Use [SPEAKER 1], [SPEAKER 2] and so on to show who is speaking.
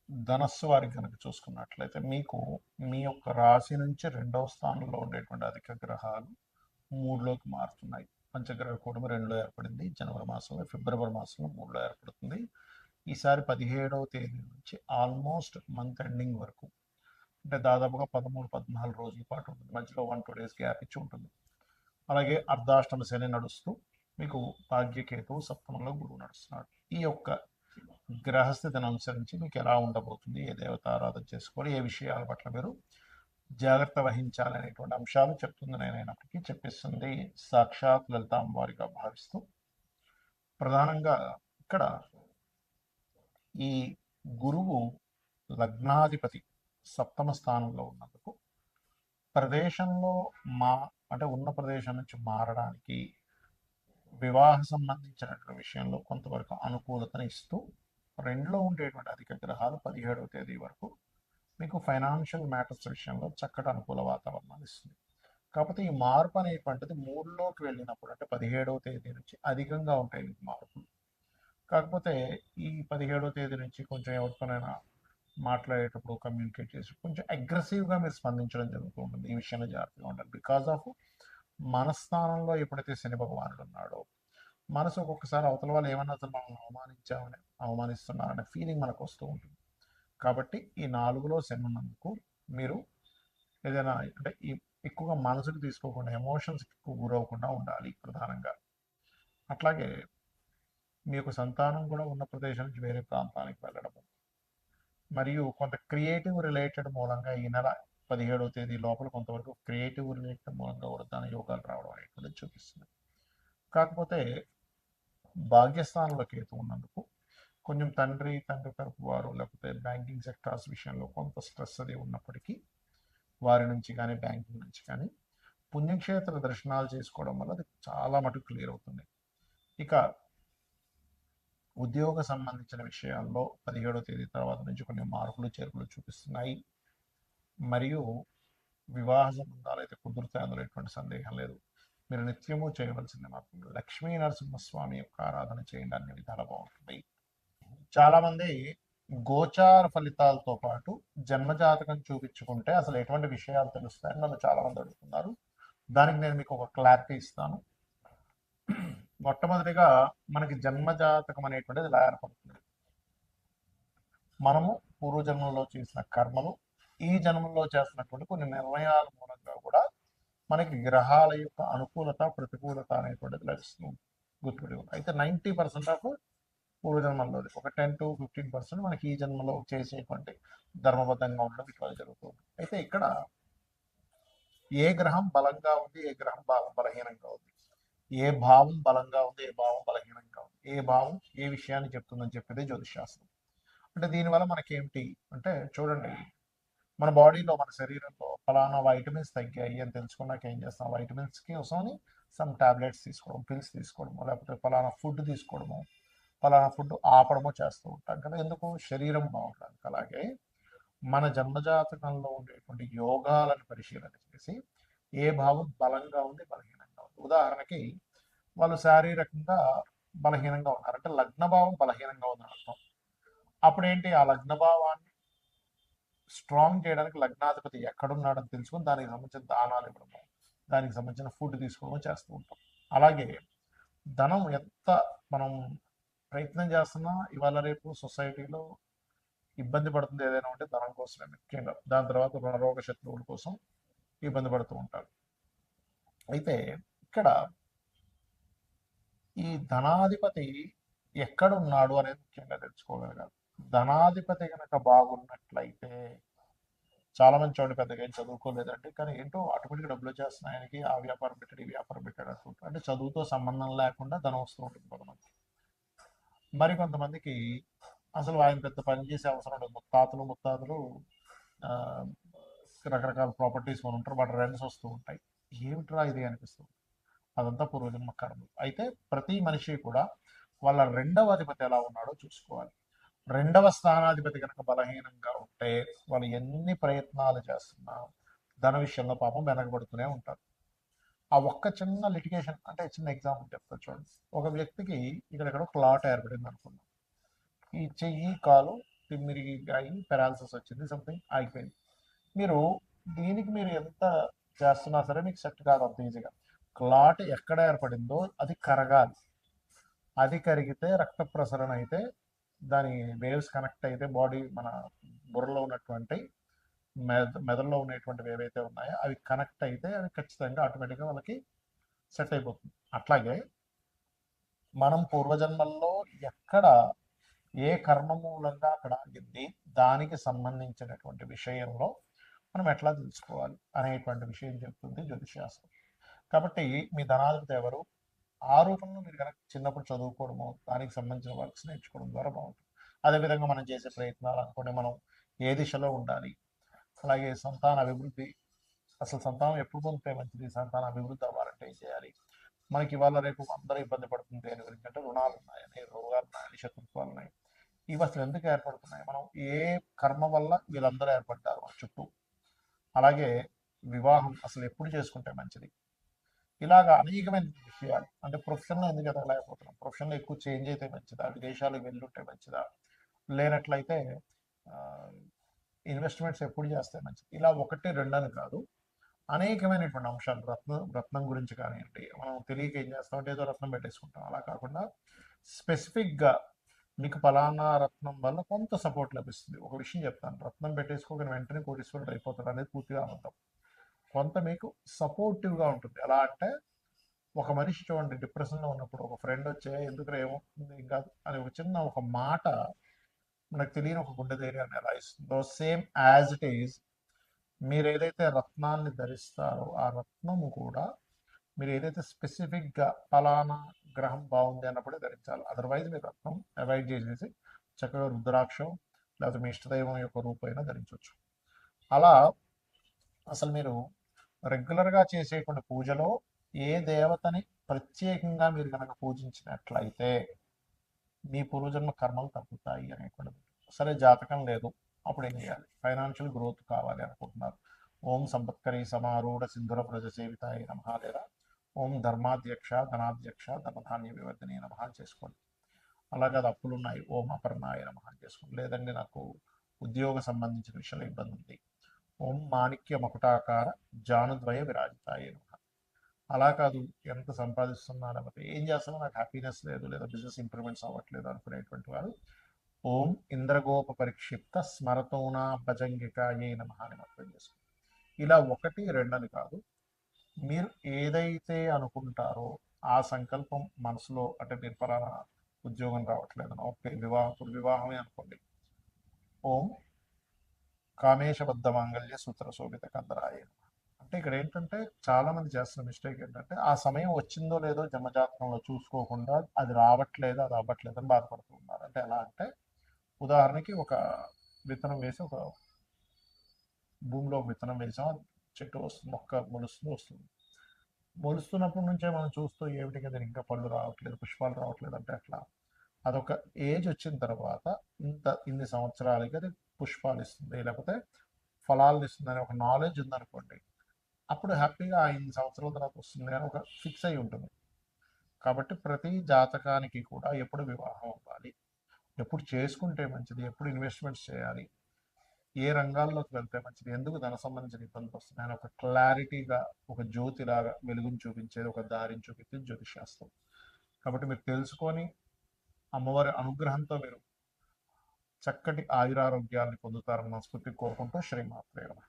[SPEAKER 1] ధనస్సు వారికి కనుక చూసుకున్నట్లయితే మీకు మీ యొక్క రాశి నుంచి రెండవ స్థానంలో ఉండేటువంటి అధిక గ్రహాలు మూడులోకి మారుతున్నాయి. పంచగ్రహ కూటమి రెండులో ఏర్పడింది జనవరి మాసంలో, ఫిబ్రవరి మాసంలో మూడులో ఏర్పడుతుంది. ఈసారి 17వ తేదీ నుంచి ఆల్మోస్ట్ మంత్ ఎండింగ్ వరకు, అంటే దాదాపుగా 13-14 రోజుల పాటు ఉంటుంది. మధ్యలో 1-2 డేస్ గ్యాప్ ఇచ్చి ఉంటుంది. అలాగే అర్ధాష్టమ శని నడుస్తూ మీకు భాగ్యకేతువు సప్తమంలో గురువు నడుస్తున్నాడు. ఈ యొక్క గ్రహస్థితిని అనుసరించి మీకు ఎలా ఉండబోతుంది, ఏ దేవత ఆరాధన చేసుకోవాలి, ఏ విషయాల పట్ల మీరు జాగ్రత్త వహించాలనేటువంటి అంశాలు చెప్తుంది నేనైనప్పటికీ చెప్పిస్తుంది సాక్షాత్ లలిత అమ్మవారిగా భావిస్తూ. ప్రధానంగా ఇక్కడ ఈ గురువు లగ్నాధిపతి సప్తమ స్థానంలో ఉన్నందుకు ప్రదేశంలో అంటే ఉన్న ప్రదేశం నుంచి మారడానికి, వివాహ సంబంధించినటువంటి విషయంలో కొంతవరకు అనుకూలతను ఇస్తూ, రెండులో ఉండేటువంటి అధిక గ్రహాలు 17వ తేదీ వరకు మీకు ఫైనాన్షియల్ మ్యాటర్స్ విషయంలో చక్కటి అనుకూల వాతావరణాన్ని ఇస్తుంది. కాకపోతే ఈ మార్పు అనేటువంటిది మూడులోకి వెళ్ళినప్పుడు, అంటే 17వ తేదీ నుంచి అధికంగా ఉంటాయి మీకు మార్పులు. కాకపోతే ఈ 17వ తేదీ నుంచి కొంచెం ఎవరితోనైనా మాట్లాడేటప్పుడు, కమ్యూనికేట్ చేసి కొంచెం అగ్రెసివ్గా మీరు స్పందించడం జరుగుతూ ఉంటుంది. ఈ విషయంలో జాగ్రత్తగా ఉండాలి. బికాస్ ఆఫ్ మనస్థానంలో ఎప్పుడైతే శని భగవానుడు ఉన్నాడో, మనసు ఒక్కొక్కసారి అవతల వాళ్ళు ఏమన్నా అసలు మనం అవమానిస్తున్నారనే ఫీలింగ్ మనకు వస్తూ ఉంటుంది. కాబట్టి ఈ 4లో శని ఉన్నందుకు మీరు ఏదైనా అంటే ఎక్కువగా మనసుకు తీసుకోకుండా, ఎమోషన్స్కి ఎక్కువ గురవకుండా ఉండాలి ప్రధానంగా. అట్లాగే మీ యొక్క సంతానం కూడా ఉన్న ప్రదేశం నుంచి వేరే ప్రాంతానికి వెళ్ళడము, మరియు కొంత క్రియేటివ్ రిలేటెడ్ మూలంగా ఈ నెల 17వ తేదీ లోపల కొంతవరకు క్రియేటివ్ రిలేటెడ్ మూలంగా కూడా దాని యోగాలు రావడం అనేటువంటిది చూపిస్తుంది. కాకపోతే భాగ్యస్థానంలో కేతు ఉన్నందుకు కొంచెం తండ్రి తరపు వారు, లేకపోతే బ్యాంకింగ్ సెక్టార్స్ విషయంలో కొంత స్ట్రెస్ అది ఉన్నప్పటికీ, వారి నుంచి కానీ బ్యాంకింగ్ నుంచి కానీ పుణ్యక్షేత్ర దర్శనాలు చేసుకోవడం వల్ల అది చాలా మటుకు క్లియర్ అవుతుంది. ఇక ఉద్యోగ సంబంధించిన విషయాల్లో 17వ తేదీ తర్వాత నుంచి కొన్ని మార్పులు చేర్పులు చూపిస్తున్నాయి. మరియు వివాహ సంబంధాలు అయితే కుదురుతాయి, అందులో ఎటువంటి సందేహం లేదు. మీరు నిత్యము చేయవలసింది మాత్రం లక్ష్మీ నరసింహస్వామి యొక్క ఆరాధన చేయండి, అన్ని విధాలు బాగుంటుంది. చాలామంది గోచార ఫలితాలతో పాటు జన్మజాతకం చూపించుకుంటే అసలు ఎటువంటి విషయాలు తెలుస్తాయని నన్ను చాలామంది అడుగుతున్నారు. దానికి నేను మీకు ఒక క్లారిటీ ఇస్తాను. మొట్టమొదటిగా మనకి జన్మజాతకం అనేటువంటిది ఇలా ఏర్పడుతుంది. మనము పూర్వజన్మలో చేసిన కర్మలు, ఈ జన్మలో చేస్తున్నటువంటి కొన్ని నిర్ణయాల మూలంగా కూడా మనకి గ్రహాల యొక్క అనుకూలత ప్రతికూలత అనేటువంటిది లభిస్తుంది. గుర్తుపెట్టుకోండి. అయితే 90% ఆఫ్ పూర్వజన్మలో, ఒక 10-15% మనకి ఈ జన్మలో చేసేటువంటి ధర్మబద్ధంగా ఉండడం ఇట్లా జరుగుతుంది. అయితే ఇక్కడ ఏ గ్రహం బలంగా ఉంది, ఏ గ్రహం బలహీనంగా ఉంది, ఏ భావం బలంగా ఉంది, ఏ భావం బలహీనంగా ఉంది, ఏ భావం ఏ విషయాన్ని చెప్తుందని చెప్పేది జ్యోతిశాస్త్రం. అంటే దీనివల్ల మనకేమిటి అంటే, చూడండి, మన బాడీలో, మన శరీరంలో ఫలానా వైటమిన్స్ తగ్గాయి అని తెలుసుకున్నాక ఏం చేస్తాం? వైటమిన్స్కి కోసమని సమ్ టాబ్లెట్స్ తీసుకోవడం, పిల్స్ తీసుకోవడము, లేకపోతే ఫలానా ఫుడ్ తీసుకోవడము, ఫలానా ఫుడ్ ఆపడము చేస్తూ ఉంటాం కదా. ఎందుకు? శరీరం బాగుండడానికి. అలాగే మన జన్మజాతకంలో ఉండేటువంటి యోగాలను పరిశీలన చేసి ఏ భావం బలంగా ఉంది, బలహీనంగా ఉంది. ఉదాహరణకి వాళ్ళు శారీరకంగా బలహీనంగా ఉన్నారు అంటే లగ్నభావం బలహీనంగా ఉందని అర్థం. అప్పుడేంటి? ఆ లగ్నభావాన్ని స్ట్రాంగ్ చేయడానికి లగ్నాధిపతి ఎక్కడున్నాడని తెలుసుకొని దానికి సంబంధించిన దానాలు ఇవ్వడము, దానికి సంబంధించిన ఫుడ్ తీసుకోవడం చేస్తూ ఉంటాం. అలాగే ధనం ఎంత మనం ప్రయత్నం చేస్తున్నా ఇవాళ రేపు సొసైటీలో ఇబ్బంది పడుతుంది ఏదైనా ఉంటే ధనం కోసమే ముఖ్యంగా. దాని తర్వాత రుణరోగ శత్రువుల కోసం ఇబ్బంది పడుతూ ఉంటారు. అయితే ఇక్కడ ఈ ధనాధిపతి ఎక్కడున్నాడు అనేది ముఖ్యంగా తెలుసుకోగలగాలి. ధనాధిపతి కనుక బాగున్నట్లయితే, చాలా మంది చూడండి పెద్దగా ఏం చదువుకోలేదండి, కానీ ఏంటో ఆటోమేటిక్గా డబ్బులు వచ్చేస్తున్నాయి ఆయనకి, ఆ వ్యాపారం పెట్టాడు, ఈ వ్యాపారం పెట్టాడు అనుకుంటారు. అంటే చదువుతో సంబంధం లేకుండా ధనం వస్తూ ఉంటుంది కొంతమంది. మరి కొంతమందికి అసలు ఆయన పెద్ద పని చేసే అవసరం ఉండదు. ముత్తాతలు రకరకాల ప్రాపర్టీస్ కొని ఉంటారు, వాటి రెంట్స్ వస్తూ ఉంటాయి. ఏమిట్రా ఇది అనిపిస్తుంది. అదంతా పూర్వజన్మ కర్మలు. అయితే ప్రతి మనిషి కూడా వాళ్ళ రెండవ అధిపతి ఎలా ఉన్నాడో చూసుకోవాలి. రెండవ స్థానాధిపతి కనుక బలహీనంగా ఉంటే వాళ్ళు ఎన్ని ప్రయత్నాలు చేస్తున్నా ధన విషయంలో పాపం వెనకబడుతూనే ఉంటారు. ఆ ఒక్క చిన్న లిటిగేషన్, అంటే చిన్న ఎగ్జాంపుల్ చెప్తా చూడండి. ఒక వ్యక్తికి ఇక్కడ ప్లాట్ ఏర్పడింది అనుకుందాం. ఈ చెయ్యి కాలు తిమ్మిరి అయి పెరాలసిస్ వచ్చింది, సంథింగ్ అయిపోయింది. మీరు దీనికి మీరు ఎంత చేస్తున్నా సరే మీకు సెట్ కాదు అంత ఈజీగా. క్లాట్ ఎక్కడ ఏర్పడిందో అది కరగాలి. అది కరిగితే రక్త ప్రసరణ అయితే దాని వేవ్స్ కనెక్ట్ అయితే బాడీ మన బుర్రలో ఉన్నటువంటి మెదడులో ఉన్నటువంటివి ఏవైతే ఉన్నాయో అవి కనెక్ట్ అయితే అవి ఖచ్చితంగా ఆటోమేటిక్గా వాళ్ళకి సెట్ అయిపోతుంది. అట్లాగే మనం పూర్వజన్మల్లో ఎక్కడ ఏ కర్మ మూలంగా అక్కడ ఆగింది, దానికి సంబంధించినటువంటి విషయంలో మనం ఎట్లా తెలుసుకోవాలి అనేటువంటి విషయం చెప్తుంది జ్యోతిషాస్త్రం. కాబట్టి మీ ధనాధిపతి ఎవరు, ఆ రూపంలో మీరు కనుక చిన్నప్పుడు చదువుకోవడము, దానికి సంబంధించిన వర్క్స్ నేర్చుకోవడం ద్వారా బాగుంటుంది. అదేవిధంగా మనం చేసే ప్రయత్నాలు అనుకోండి, మనం ఏ దిశలో ఉండాలి, అలాగే సంతాన అభివృద్ధి, అసలు సంతానం ఎప్పుడు పొందితే మంచిది, సంతాన అభివృద్ధి అవ్వాలంటే ఏం చేయాలి, మనకి ఇవాళ రేపు అందరూ ఇబ్బంది పడుతుంది దేని గురించి అంటే రుణాలు ఉన్నాయని, రోగాలు ఉన్నాయని, శత్రుత్వాలు ఉన్నాయి. ఇవి అసలు ఎందుకు ఏర్పడుతున్నాయి, మనం ఏ కర్మ వల్ల వీళ్ళందరూ ఏర్పడ్డారు మన చుట్టూ, అలాగే వివాహం అసలు ఎప్పుడు చేసుకుంటే మంచిది, ఇలాగా అనేకమైన విషయాలు. అంటే ప్రొఫెషన్లో ఎందుకు ఎదగలేకపోతున్నాం, ప్రొఫెషన్లో ఎక్కువ చేంజ్ అయితే మంచిదా, విదేశాలకు వెళ్ళుంటే మంచిదా, లేనట్లయితే ఇన్వెస్ట్మెంట్స్ ఎప్పుడు చేస్తే మంచిది, ఇలా ఒకటి రెండని కాదు, అనేకమైనటువంటి అంశాలు. రత్నం గురించి కానివ్వండి, మనం తెలియక ఏం చేస్తామంటే ఏదో రత్నం పెట్టేసుకుంటాం. అలా కాకుండా స్పెసిఫిక్గా మీకు ఫలానా రత్నం వల్ల కొంత సపోర్ట్ లభిస్తుంది. ఒక విషయం చెప్తాను, రత్నం పెట్టేసుకోగానే వెంటనే కోటీశ్వరుడు అయిపోతాడు అనేది పూర్తిగా అబద్ధం. కొంత మీకు సపోర్టివ్గా ఉంటుంది. ఎలా అంటే ఒక మనిషి చూడండి, డిప్రెషన్లో ఉన్నప్పుడు ఒక ఫ్రెండ్ వచ్చే ఎందుకు ఏమవుతుంది ఇంకా అని ఒక చిన్న ఒక మాట మనకు తెలియని ఒక గుండె ధైర్యాన్ని ఎలా ఇస్తుందో, సేమ్ యాజ్ ఇట్ ఈజ్ మీరు ఏదైతే రత్నాన్ని ధరిస్తారో ఆ రత్నము కూడా మీరు ఏదైతే స్పెసిఫిక్గా ఫలానా గ్రహం బాగుంది అన్నప్పుడే ధరించాలి. అదర్వైజ్ మీరు రత్నం అవాయిడ్ చేసేసి చక్కగా రుద్రాక్షం లేకపోతే మీ ఇష్టదైవం యొక్క రూపైనా ధరించవచ్చు. అలా అసలు మీరు రెగ్యులర్గా చేసేటువంటి పూజలో ఏ దేవతని ప్రత్యేకంగా మీరు కనుక పూజించినట్లయితే మీ పూర్వజన్మ కర్మలు తగ్గుతాయి అనేటువంటిది. సరే జాతకం లేదు, అప్పుడు ఏం చేయాలి, ఫైనాన్షియల్ గ్రోత్ కావాలి అనుకుంటున్నారు, ఓం సంపత్కరి సమారూఢ సింధుర ప్రజ సేవితాయి నమః, లేదా ఓం ధర్మాధ్యక్ష ధనాధ్యక్ష ధనధాన్య వివర్ధని నమః చేసుకోండి. అలాగే అది అప్పులు ఉన్నాయి, ఓం అపర్ణాయ నమః చేసుకోండి. లేదండి నాకు ఉద్యోగ సంబంధించిన విషయంలో ఇబ్బంది ఉంది, ఓం మాణిక్య మకుటాకార జానుద్వయ విరాజితాయ నమః. అలా కాదు, ఎంత సంపాదిస్తున్నా లేకపోతే ఏం చేస్తున్నా నాకు హ్యాపీనెస్ లేదు, లేదా బిజినెస్ ఇంప్రూవ్మెంట్స్ అవ్వట్లేదు అనుకునేటువంటి వారు ఓం ఇంద్రగోప పరిక్షిప్త స్మరతోనా భజంగికాయే నమః అని మాత్రం చేసుకోండి. ఇలా ఒకటి రెండని కాదు, మీరు ఏదైతే అనుకుంటారో ఆ సంకల్పం మనసులో, అంటే మీరు పలానా ఉద్యోగం రావట్లేదని, ఓకే వివాహమే అనుకోండి, ఓం కామేశబద్ధ మాంగళ్య సూత్ర శోభిత కందరాయ. అంటే ఇక్కడ ఏంటంటే చాలా మంది చేస్తున్న మిస్టేక్ ఏంటంటే ఆ సమయం వచ్చిందో లేదో జన్మజాతకంలో చూసుకోకుండా అది రావట్లేదు అది అవ్వట్లేదు అని బాధపడుతూ ఉన్నారు. అంటే ఎలా అంటే ఉదాహరణకి ఒక విత్తనం వేసి ఒక భూమిలో ఒక విత్తనం వేసాం, చెట్టు వస్తుంది, మొక్క మొలుస్తుంది వస్తుంది. మొలుస్తున్నప్పటి నుంచే మనం చూస్తూ ఏమిటి కదా ఇంకా పళ్ళు రావట్లేదు, పుష్పాలు రావట్లేదు అంటే అట్లా అదొక ఏజ్ వచ్చిన తర్వాత ఇన్ని సంవత్సరాలకి అది పుష్పాలు ఇస్తుంది లేకపోతే ఫలాలు ఇస్తుంది అనే ఒక నాలెడ్జ్ ఉందనుకోండి, అప్పుడు హ్యాపీగా ఆ ఇన్ని సంవత్సరాల తర్వాత వస్తుంది అని ఒక ఫిక్స్ అయి ఉంటుంది. కాబట్టి ప్రతి జాతకానికి కూడా ఎప్పుడు వివాహం అవ్వాలి, ఎప్పుడు చేసుకుంటే మంచిది, ఎప్పుడు ఇన్వెస్ట్మెంట్స్ చేయాలి, ఏ రంగాల్లోకి వెళ్తే మంచిది, ఎందుకు ధన సంబంధించిన ఇబ్బందులు వస్తున్నాయని ఒక క్లారిటీగా ఒక జ్యోతిలాగా వెలుగుని చూపించేది, ఒక దారిని చూపించేది జ్యోతిషాస్త్రం. కాబట్టి మీరు తెలుసుకొని అమ్మవారి అనుగ్రహంతో మీరు చక్కటి ఆయురారోగ్యాన్ని పొందుతారని మనస్ఫూర్తిగా కోరుకుంటూ శ్రీమాత్రే నమః.